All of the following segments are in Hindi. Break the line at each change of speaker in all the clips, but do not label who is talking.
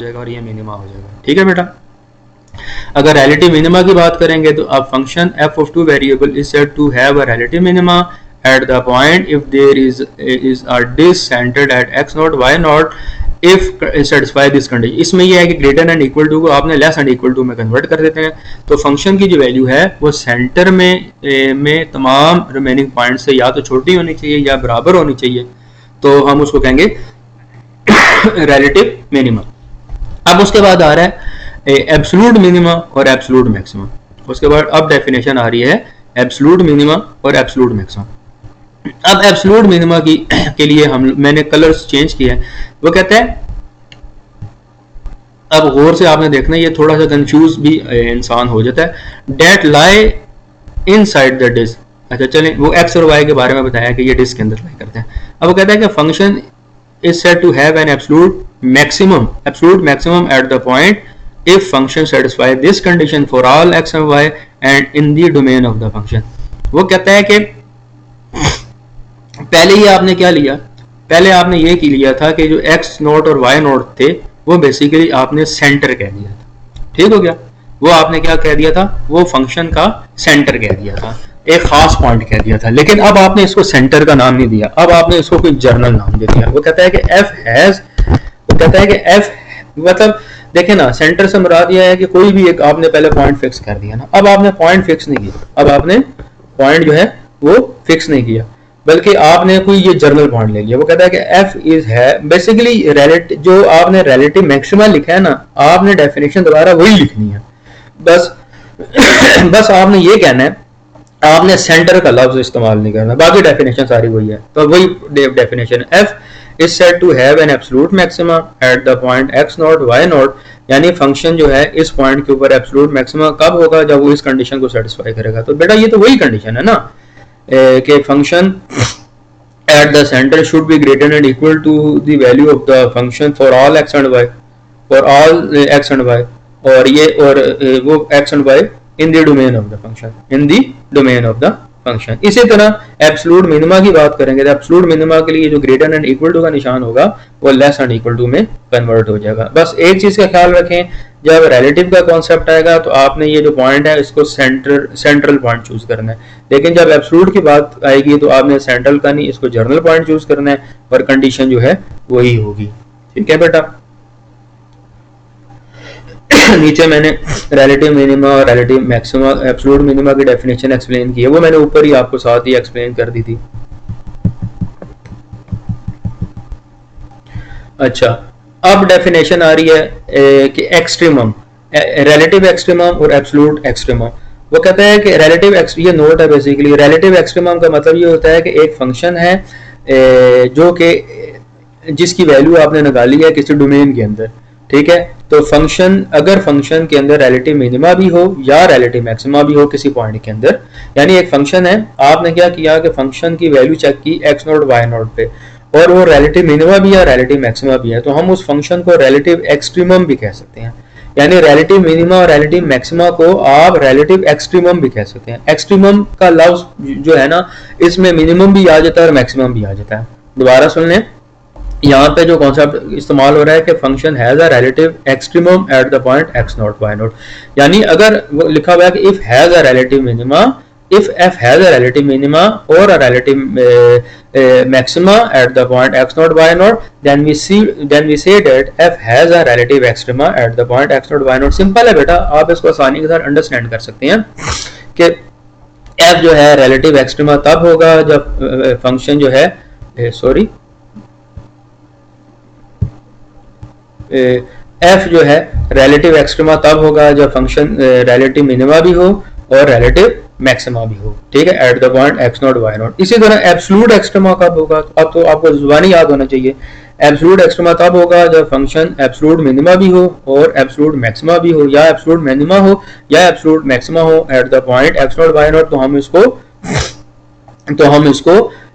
जाएगा और ये मिनिमा हो जाएगा। ठीक है बेटा। अगर रिलेटिव मिनिमा की बात करेंगे तो अब function f of 2 variable is said to have a relative minima at the point if there is a disk centered at x naught y naught if satisfy this condition। इसमें यह है कि ग्रेटर एंड इक्वल टू को आपने लेस एंड इक्वल टू में कन्वर्ट कर देते हैं, तो फंक्शन की जो वैल्यू है वो सेंटर में तमाम रिमेनिंग पॉइंट से या तो छोटी होनी चाहिए या बराबर होनी चाहिए, तो हम उसको कहेंगे रिलेटिव मिनिमा। अब उसके बाद आ रहा है एब्सोल्यूट मिनिमा और एब्सोल्यूट मैक्सिमम। उसके बाद अब डेफिनेशन आ रही है एब्सोल्यूट मिनिमा और एब्सोल्यूट मैक्सिमम। अब एब्सोल्यूट मिनिमा के लिए मैंने कलर्स चेंज किए हैं। वो कहते हैं, अब गौर से आपने देखना है, ये थोड़ा सा कंफ्यूज भी इंसान हो जाता है, that lie inside the disc. अच्छा चलें, वो एक्स और वाई के बारे में बताया कि ये डिस्क के अंदर लाई करते हैं। अब वो कहता है कि function is said to have an absolute maximum at the point if function satisfy this condition for all x and y and in the domain of the function। वो कहता है कि पहले ही आपने क्या लिया, पहले आपने ये की लिया था कि जो x नोट और y नोट थे वो बेसिकली आपने सेंटर कह दिया था। ठीक हो गया, वो आपने क्या कह दिया था, वो फंक्शन का सेंटर कह दिया था, एक खास पॉइंट कह दिया था। लेकिन अब आपने इसको सेंटर का नाम नहीं दिया, अब आपने इसको कोई जर्नल नाम दे दिया। वो कहता है कि f हैज, वो कहता है कि f मतलब देखें ना, सेंटर से मुराद यह है कि कोई भी एक आपने पहले पॉइंट फिक्स कर दिया ना, अब आपने पॉइंट फिक्स नहीं किया, अब आपने पॉइंट जो है वो फिक्स नहीं किया, बल्कि आपने कोई ये जर्नल पॉइंट ले लिया। वो कहता है कि एफ इज है बेसिकली रिलेटिव, जो आपने रिलेटिव मैक्सिमा लिखा है ना, आपने डेफिनेशन दोबारा वही लिखनी है, बस आपने ये कहना है, आपने सेंटर का लफ्ज इस्तेमाल नहीं करना, बाकी डेफिनेशन सारी वही है। तो वही definition, F is said to have an absolute maxima at the point x naught y naught, यानी फंक्शन जो है इस पॉइंट के ऊपर एब्सोल्यूट मैक्सिमा कब होगा, जब वो इस कंडीशन को सेटिस्फाई करेगा। तो बेटा ये तो वही कंडीशन है ना कि function at the centre should be greater and equal to the value of the function for all x and y, for all x and y, और ये और वो x and y in the domain of the function, in the domain of the function. इसी तरह एब्सोल्यूट मिनिमा की बात करेंगे तो एब्सोल्यूट मिनिमा के लिए जो ग्रेटर एंड इक्वल टू का निशान होगा वो लेस एंड इक्वल टू में कन्वर्ट हो जाएगा। बस एक चीज का ख्याल रखें, जब रिलेटिव का कॉन्सेप्ट आएगा तो आपने ये जो पॉइंट है इसको सेंट्रल पॉइंट चूज करना है, लेकिन जब एब्सोल्यूट की बात आएगी तो आपने सेंट्रल का नहीं, इसको जर्नल पॉइंट चूज करना है और कंडीशन जो है वही होगी। ठीक है बेटा। नीचे मैंने रिलेटिव मिनिमा और रिलेटिव मैक्सिमा, एब्सोल्यूट मिनिमा की डेफिनेशन एक्सप्लेन की है, वो मैंने ऊपर ही आपको साथ ही एक्सप्लेन कर दी थी। अच्छा, अब डेफिनेशन आ रही है कि एक्सट्रीमम, रिलेटिव एक्सट्रीमम और एब्सोल्यूट एक्सट्रीमम। वो कहता है कि रिलेटिव, ये नोट है बेसिकली, रिलेटिव एक्सट्रीमम का मतलब ये होता है कि एक फंक्शन है जो कि जिसकी वैल्यू आपने निकाली है किसी डोमेन के अंदर। ठीक है, तो फंक्शन, अगर फंक्शन के अंदर रिलेटिव मिनिमा भी हो या रिलेटिव मैक्सिमा भी हो किसी पॉइंट के अंदर, यानी एक फंक्शन है, आपने क्या किया कि फंक्शन की वैल्यू चेक की एक्स नोट वाई नोट पे, और वो रिलेटिव मिनिमा भी या रिलेटिव मैक्सिमा भी है, तो हम उस फंक्शन को रिलेटिव एक्सट्रीमम भी कह सकते हैं। यानी रिलेटिव मिनिमा और रिलेटिव मैक्सिमा को आप रिलेटिव एक्सट्रीमम भी कह सकते हैं। एक्सट्रीमम का लफ्ज जो है ना, इसमें मिनिमम भी आ जाता है और मैक्सिमम भी आ जाता है। दोबारा सुन लें, यहाँ पे जो कॉन्सेप्ट इस्तेमाल हो रहा है कि function has a relative extremum at the point x naught y naught, यानी अगर वो लिखा हुआ है कि if has a relative minima, if f has a relative minima or a relative maxima at the point x naught y naught, then we say that f has a relative extrema at the point x naught y naught। Simple है बेटा, आप इसको आसानी के साथ अंडरस्टैंड कर सकते हैं कि f जो है रिलेटिव एक्सट्रीमा तब होगा जब फंक्शन जो है f जो है रिलेटिव एक्सट्रीमा तब होगा जब फंक्शन रिलेटिव मिनिमा भी हो और रिलेटिव मैक्सिमा भी हो। ठीक है, at the point x naught y naught. इसी तरह एब्सोल्यूट एक्सट्रीमा कब होगा, अब तो आपको जुबानी याद होना चाहिए, एब्सोल्यूट एक्सट्रीमा तब होगा जब फंक्शन एब्सोल्यूट मिनिमा भी हो और एब्सोल्यूट मैक्सिमा भी हो, या एब्सोल्यूट मिनिमा हो या एब्सोल्यूट मैक्सिमा हो at the point x naught y naught, तो हम इसको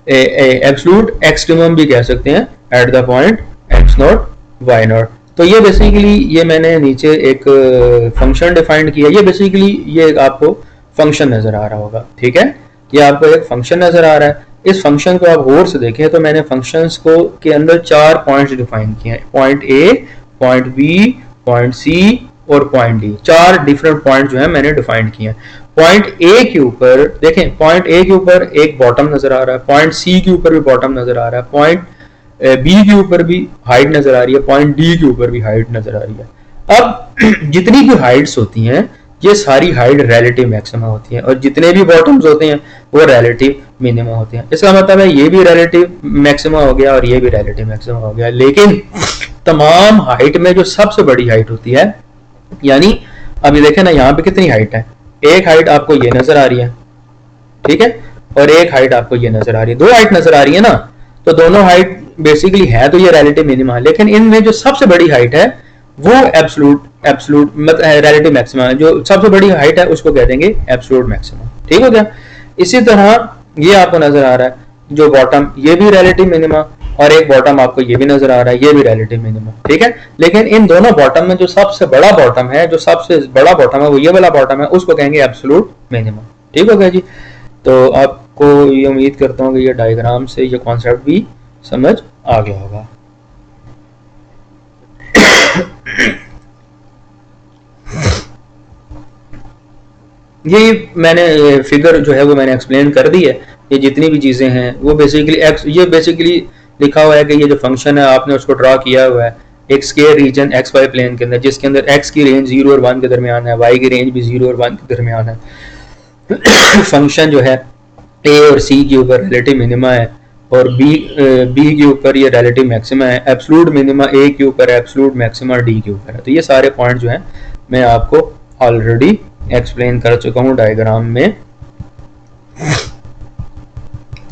एब्सोल्यूट एक्सट्रीमम भी कह सकते हैं at the point x naught y naught. तो ये बेसिकली, ये मैंने नीचे एक फंक्शन डिफाइंड किया, ये बेसिकली ये आपको फंक्शन नजर आ रहा होगा। ठीक है, ये आपको एक फंक्शन नजर आ रहा है। इस फंक्शन को आप गौर से देखें तो मैंने फंक्शंस को के अंदर 4 पॉइंट्स डिफाइन किए हैं, point A, point B, point C और पॉइंट डी, 4 डिफरेंट पॉइंट जो है मैंने डिफाइंड किए हैं। पॉइंट ए के ऊपर देखें, पॉइंट ए के ऊपर एक बॉटम नजर आ रहा है, पॉइंट सी के ऊपर भी बॉटम नजर आ रहा है, पॉइंट बी के ऊपर भी हाइट नजर आ रही है, पॉइंट डी के ऊपर भी हाइट नजर आ रही है। अब जितनी भी हाइट्स होती हैं ये सारी हाइट रिलेटिव मैक्सिमा होती है और जितने भी बॉटम्स होते हैं वो रिलेटिव मिनिमा होते हैं। इसका मतलब है ये भी रिलेटिव मैक्सिमा हो गया और ये भी रिलेटिव मैक्सिमा हो गया। लेकिन तमाम हाइट में जो सबसे बड़ी हाइट होती है, यानी अभी देखें ना यहाँ पे कितनी हाइट है, एक हाइट आपको ये नजर आ रही है, ठीक है, और एक हाइट आपको ये नजर आ रही है, 2 हाइट नजर आ रही है ना, तो दोनों हाइट बेसिकली है तो ये रिलेटिव मिनिमा, लेकिन इनमें जो सबसे बड़ी हाइट है वो एब्सोल्यूट मतलब रिलेटिव मैक्सिमा, जो सबसे बड़ी हाइट है उसको कह देंगे एब्सोल्यूट मैक्सिमा। ठीक हो गया। इसी तरह ये आपको नजर आ रहा है जो बॉटम, ये भी रिलेटिव मिनिमा, और एक बॉटम आपको ये भी नजर आ रहा है, ये भी रिलेटिव मिनिमा। ठीक है, लेकिन इन दोनों बॉटम में जो सबसे बड़ा बॉटम है, जो सबसे बड़ा बॉटम है वो ये वाला बॉटम है, उसको कहेंगे एब्सोल्यूट मिनिमा। ठीक हो गया जी। तो आपको ये उम्मीद करता हूँ कि ये डायग्राम से ये कॉन्सेप्ट भी समझ आ गया होगा। ये मैंने फिगर जो है वो मैंने एक्सप्लेन कर दी है। ये जितनी भी चीजें हैं वो बेसिकली ये बेसिकली लिखा हुआ है कि ये जो फंक्शन है आपने उसको ड्रा किया हुआ है एक square region x y plane के अंदर, जिसके अंदर एक्स की रेंज 0 और 1 के दरमियान है, वाई की रेंज भी 0 और 1 के दरमियान है। फंक्शन जो है ए और सी के ऊपर रिलेटिव मिनिमा है और बी के ऊपर ये रिलेटिव मैक्सिमा है, एब्सोल्यूट मिनिमा ए के ऊपर है, एब्सोल्यूट मैक्सिमा डी के ऊपर है। तो ये सारे पॉइंट जो हैं मैं आपको ऑलरेडी एक्सप्लेन कर चुका हूं डायग्राम में।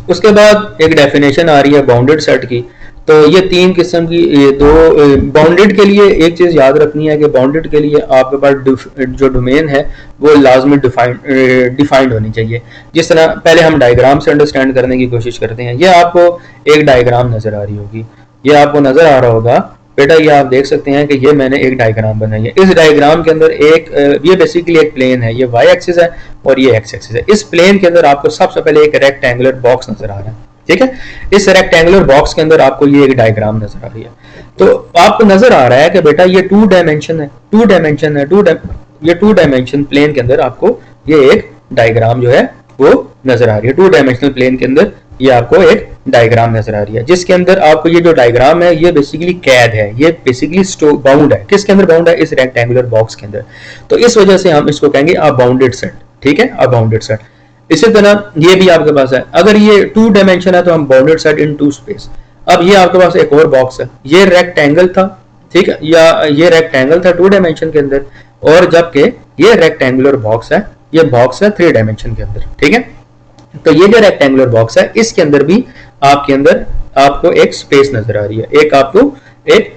उसके बाद एक डेफिनेशन आ रही है बाउंडेड सेट की। तो ये 3 किस्म की, ये 2 बाउंडेड के लिए एक चीज याद रखनी है कि बाउंडेड के लिए आपके पास जो डोमेन है वो लाजमी डिफाइंड होनी चाहिए। जिस तरह पहले हम डायग्राम से अंडरस्टैंड करने की कोशिश करते हैं। ये आपको एक डायग्राम नजर आ रही होगी, ये आपको नजर आ रहा होगा बेटा, ये आप देख सकते हैं कि ये मैंने एक डायग्राम बनाई है। इस डायग्राम के अंदर ये बेसिकली एक प्लेन है, ये वाई एक्सिस है और ये एक्स एक्सिस है। इस प्लेन के अंदर आपको सबसे पहले एक रेक्टेंगुलर बॉक्स नजर आ रहा है। ठीक है, इस रेक्टेंगुलर बॉक्स के अंदर आपको ये एक डायग्राम नजर आ रही है। तो आपको नजर आ रहा है कि बेटा ये 2 डायमेंशन है, ये 2 डायमेंशन प्लेन के अंदर आपको ये एक डायग्राम जो है वो नजर आ रही है। 2 डायमेंशनल प्लेन के अंदर ये आपको एक डायग्राम नजर आ रही है, जिसके अंदर आपको ये जो डायग्राम है ये बेसिकली कैद है, ये बेसिकली बाउंड है। किसके अंदर बाउंड है? इस रेक्टेंगुलर बॉक्स के अंदर। तो इस वजह से हम इसको कहेंगे अ बाउंडेड सेट। ठीक है, अ बाउंडेड सेट। इसी तरह ये भी आपके पास है, अगर ये 2 डायमेंशन है तो हम बाउंडेड सेट इन 2 स्पेस। अब ये आपके पास एक और बॉक्स है, ये रेक्टेंगल था, ठीक है, या ये रेक्टेंगल था 2 डायमेंशन के अंदर, और जबकि ये रेक्टेंगुलर बॉक्स है, ये बॉक्स है 3 डायमेंशन के अंदर। ठीक है, तो ये जो रेक्टेंगुलर बॉक्स है इसके अंदर भी आपके अंदर आपको एक स्पेस नजर आ रही है, एक आपको एक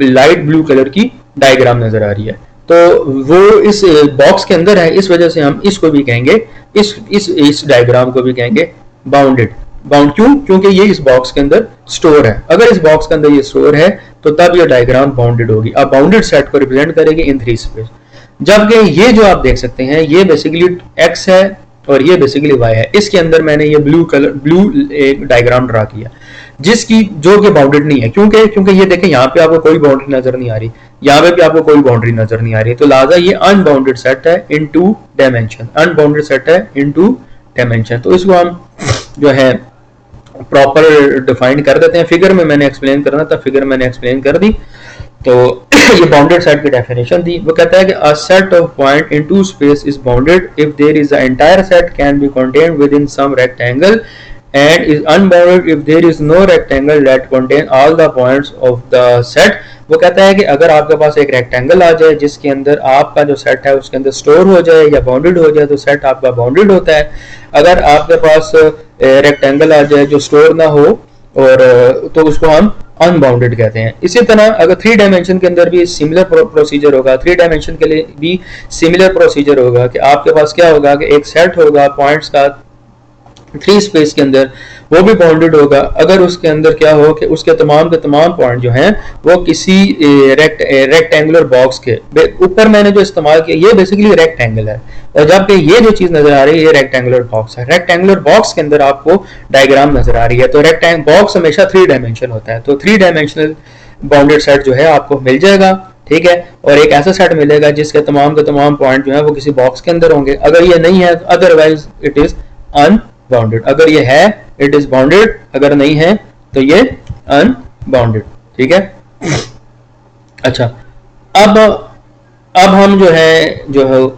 लाइट ब्लू कलर की डायग्राम नजर आ रही है। तो वो इस बॉक्स के अंदर है, इस वजह से हम इसको भी कहेंगे, इस डायग्राम को भी कहेंगे बाउंडेड। क्यों? क्योंकि ये इस बॉक्स के अंदर स्टोर है। अगर इस बॉक्स के अंदर ये स्टोर है तो तब ये डायग्राम बाउंडेड होगी। अब बाउंडेड सेट को रिप्रेजेंट करेगी इन 3 स्पेस। जबकि ये जो आप देख सकते हैं ये बेसिकली एक्स है और ये बेसिकली वाई है। इसके अंदर मैंने ये ब्लू एक डायग्राम ड्रा किया जिसकी जो कि बाउंडेड नहीं है, क्योंकि ये देखें यहाँ पे आपको कोई बाउंड्री नजर नहीं आ रही, यहाँ पे भी आपको कोई बाउंड्री नजर नहीं आ रही, तो लिहाजा ये अनबाउंडेड सेट है इन 2 डायमेंशन, अनबाउंडेड सेट है इन 2 डायमेंशन। तो इसको हम जो है प्रॉपर डिफाइन कर देते हैं। फिगर में मैंने एक्सप्लेन करना था, फिगर मैंने एक्सप्लेन कर दी। तो ये बाउंडेड सेट की डेफिनेशन थी। वो कहता है कि a set of point in 2 space is bounded if there is the entire set can be contained within some rectangle and is unbounded if there is no rectangle that contain all the points of the set। वो कहता है कि अगर आपके पास एक रेक्टेंगल आ जाए जिसके अंदर आपका जो सेट है उसके अंदर स्टोर हो जाए या बाउंडेड हो जाए तो सेट आपका बाउंडेड होता है। अगर आपके पास रेक्टेंगल आ जाए जो स्टोर ना हो और तो उसको हम अनबाउंडेड कहते हैं। इसी तरह अगर 3 डायमेंशन के अंदर भी सिमिलर प्रोसीजर होगा, 3 डायमेंशन के लिए भी सिमिलर प्रोसीजर होगा कि आपके पास क्या होगा कि एक सेट होगा पॉइंट्स का 3 स्पेस के अंदर, वो भी बाउंडेड होगा अगर उसके अंदर क्या हो कि उसके तमाम के तमाम पॉइंट जो हैं वो किसी रेक्टेंगुलर बॉक्स के ऊपर मैंने जो इस्तेमाल किया ये बेसिकली रेक्टेंगल है, और जबकि ये जो चीज नजर आ रही है ये रेक्टेंगुलर बॉक्स है। रेक्टेंगुलर बॉक्स के अंदर आपको डायग्राम नजर आ रही है। तो रेक्टेंगल बॉक्स हमेशा 3 डायमेंशन होता है, तो 3 डायमेंशनल बाउंडेड सेट जो है आपको मिल जाएगा, ठीक है। और एक ऐसा सेट मिलेगा जिसके तमाम के तमाम पॉइंट जो है वो किसी बॉक्स के अंदर होंगे। अगर ये नहीं है अदरवाइज इट इज अनबाउंडेड, अगर ये है इट इज बाउंडेड, अगर नहीं है तो ये अनबाउंडेड, ठीक है। अच्छा, अब हम जो है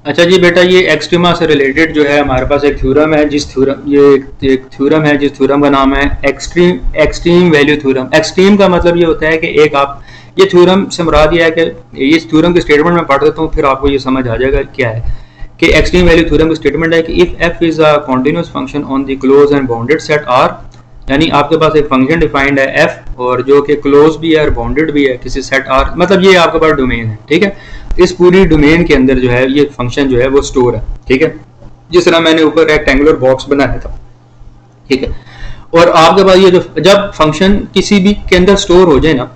अच्छा जी बेटा, ये एक्सट्रीमा से रिलेटेड जो है हमारे पास एक थ्योरम है, जिस थ्योरम ये एक थ्योरम है जिस थ्योरम का नाम है एक्सट्रीम वैल्यू थ्योरम। एक्सट्रीम का मतलब ये होता है कि एक आप ये थ्योरम से मुराद ये है कि इस थ्योरम के स्टेटमेंट में पढ़ देता हूँ, फिर आपको ये समझ आ जाएगा क्या है कि एक्सट्रीम वैल्यू थ्योरम का स्टेटमेंट है कि if f is a continuous function on the close and bounded set R, यानी आपके पास एक फंक्शन डिफाइंड है एफ और जो कि क्लोज भी है और बाउंडेड भी है किसी सेट आर, मतलब ये आपके पास डोमेन है, ठीक है। इस पूरी डोमेन के अंदर जो है ये फंक्शन जो है वो स्टोर है, ठीक है, जिस तरह मैंने ऊपर रेक्टेंगुलर बॉक्स बनाया था, ठीक है। और आपके पास ये जो जब फंक्शन किसी भी के अंदर स्टोर हो जाए ना,